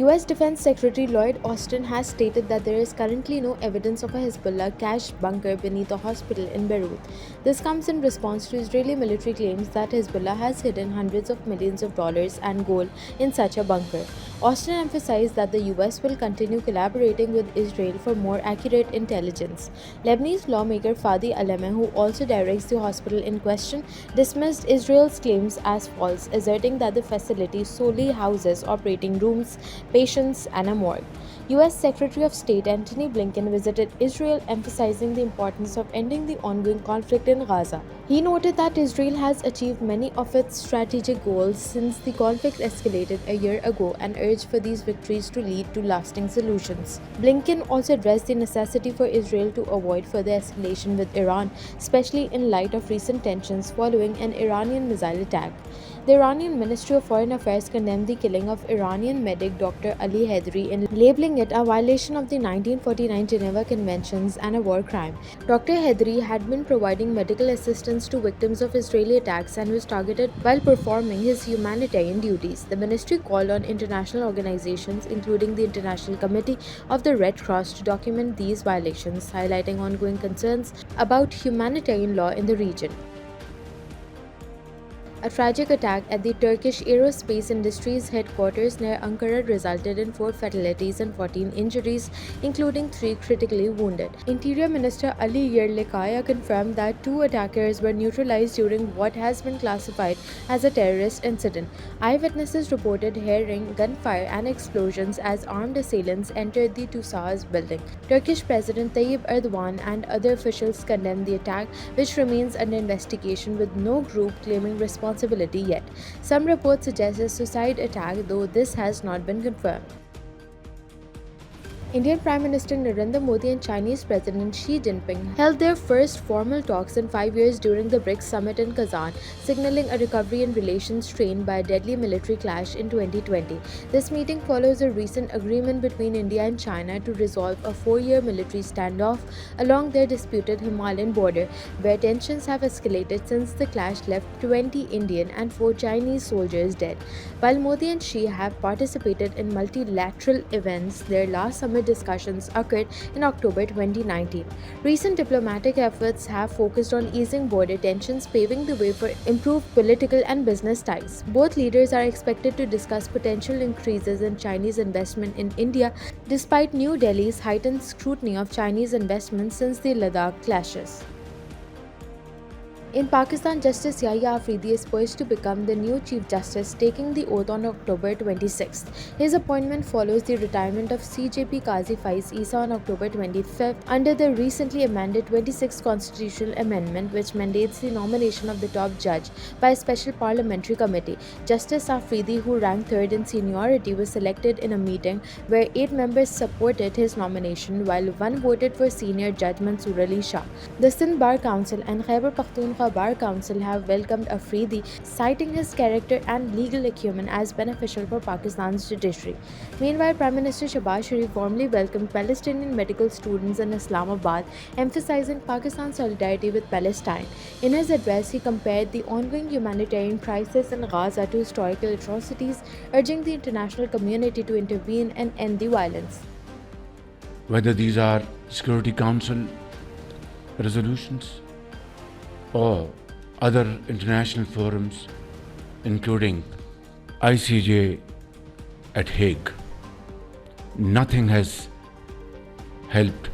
US Defense Secretary Lloyd Austin has stated that there is currently no evidence of a Hezbollah cached bunker beneath a hospital in Beirut. This comes in response to Israeli military claims that Hezbollah has hidden hundreds of millions of dollars and gold in such a bunker. Austin emphasized that the US will continue collaborating with Israel for more accurate intelligence. Lebanese lawmaker Fadi Alameh, who also directs the hospital in question, dismissed Israel's claims as false, asserting that the facility solely houses operating rooms, patients, and a morgue. US Secretary of State Antony Blinken visited Israel, emphasizing the importance of ending the ongoing conflict in Gaza. He noted that Israel has achieved many of its strategic goals since the conflict escalated a year ago and urged for these victories to lead to lasting solutions. Blinken also addressed the necessity for Israel to avoid further escalation with Iran, especially in light of recent tensions following an Iranian missile attack. The Iranian Ministry of Foreign Affairs condemned the killing of Iranian medic Dr. Ali Heidari in labeling it a violation of the 1949 Geneva Conventions and a war crime. Dr. Heidari had been providing medical assistance to victims of Israeli attacks and was targeted while performing his humanitarian duties. The ministry called on international organizations, including the International Committee of the Red Cross, to document these violations, highlighting ongoing concerns about humanitarian law in the region. A tragic attack at the Turkish aerospace industry's headquarters near Ankara resulted in 4 fatalities and 14 injuries, including 3 critically wounded. Interior Minister Ali 𝐒𝐭𝐬𝐬 confirmed that 2 attackers were neutralized during what has been classified as a terrorist incident. Eyewitnesses reported hearing gunfire and explosions as armed assailants entered the 𝐒𝐭𝐳𝐬 building. Turkish President Tayyip Erdogan and other officials condemned the attack, which remains under investigation with no group claiming responsibility yet. Some reports suggest a suicide attack, though this has not been confirmed. Indian Prime Minister Narendra Modi and Chinese President Xi Jinping held their first formal talks in 5 years during the BRICS summit in Kazan, signaling a recovery in relations strained by a deadly military clash in 2020. This meeting follows a recent agreement between India and China to resolve a 4-year military standoff along their disputed Himalayan border, where tensions have escalated since the clash left 20 Indian and 4 Chinese soldiers dead. While Modi and Xi have participated in multilateral events, their last summit discussions occurred in October 2019. Recent diplomatic efforts have focused on easing border tensions, paving the way for improved political and business ties. Both leaders are expected to discuss potential increases in Chinese investment in India, despite New Delhi's heightened scrutiny of Chinese investments since the Ladakh clashes. In Pakistan, Justice Yahya Afridi is poised to become the new Chief Justice, taking the oath on October 26th. His appointment follows the retirement of CJP Qazi Faiz Isa on October 25th under the recently amended 26th Constitutional Amendment, which mandates the nomination of the top judge by a special parliamentary committee. Justice Afridi, who ranked 3rd in seniority, was selected in a meeting where 8 members supported his nomination, while 1 voted for senior judge Mansoor Ali Shah. The Sindh Bar Council and Khyber Pakhtunkhwa Bar Council have welcomed Afridi, citing his character and legal acumen as beneficial for Pakistan's judiciary. Meanwhile, Prime Minister Shehbaz Sharif warmly welcomed Palestinian medical students in Islamabad, emphasizing Pakistan's solidarity with Palestine. In his address, he compared the ongoing humanitarian crisis in Gaza to historical atrocities, urging the international community to intervene and end the violence. Whether these are Security Council resolutions or other international forums, including ICJ at Hague, nothing has helped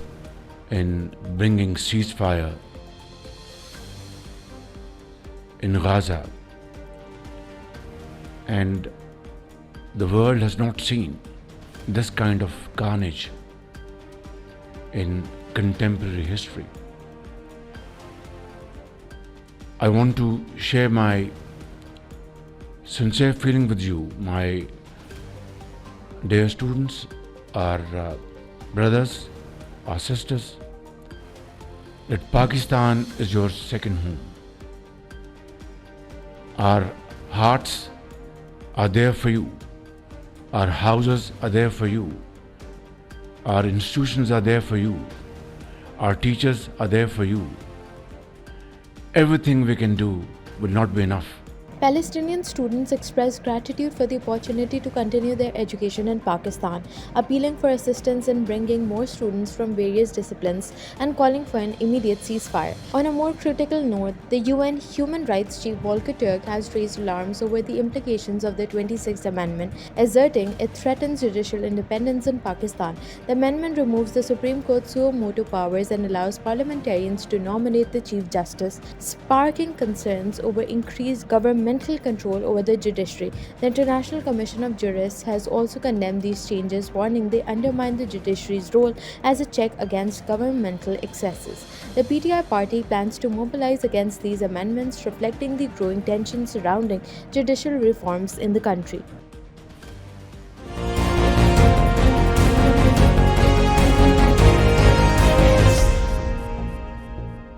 in bringing ceasefire in Gaza, and the world has not seen this kind of carnage in contemporary history. I want to share my sincere feeling with you, my dear students, our brothers, our sisters, that Pakistan is your second home. Our hearts are there for you. Our houses are there for you. Our institutions are there for you. Our teachers are there for you. Everything we can do will not be enough Palestinian students expressed gratitude for the opportunity to continue their education in Pakistan, appealing for assistance in bringing more students from various disciplines and calling for an immediate ceasefire. On a more critical note, the UN Human Rights Chief Volker Turk has raised alarms over the implications of the 26th Amendment, asserting it threatens judicial independence in Pakistan. The amendment removes the Supreme Court's suo motu powers and allows parliamentarians to nominate the Chief Justice, sparking concerns over increased governmental control over the judiciary. The International Commission of Jurists has also condemned these changes, warning they undermine the judiciary's role as a check against governmental excesses. The PTI party plans to mobilize against these amendments, reflecting the growing tensions surrounding judicial reforms in the country.